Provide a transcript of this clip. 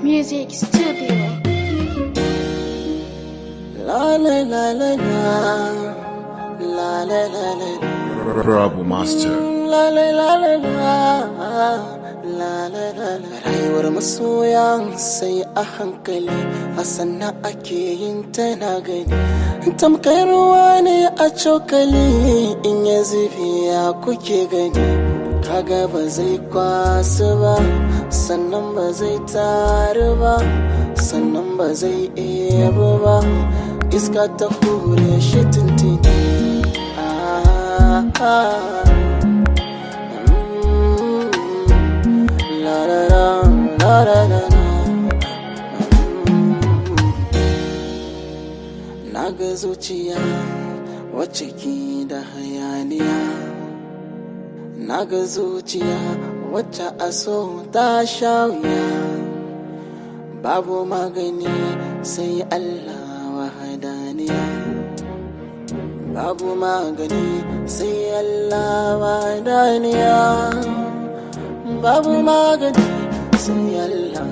Music Studio. La la la la la la la la la Rabu Master. la la la la la la la la. Rayuwar masoya sai a hankali, a sanna ake yin ta na gani. Tamkar ruwa ne a cokali, in ya zube ya kuke gani. Kaga ba zai kwasu ba, sannan ba zai taru ba, sannan ba zai ebo ba. Iska ta hure shi tintini. La la la la la la la. Naga zuciya wacce ke da hayaniya, naga zuciya wacce a so ta sha wuya. Babu magani sai Allah wahadaniya, babu magani sai Allah wahadaniya, babu magani sai Allah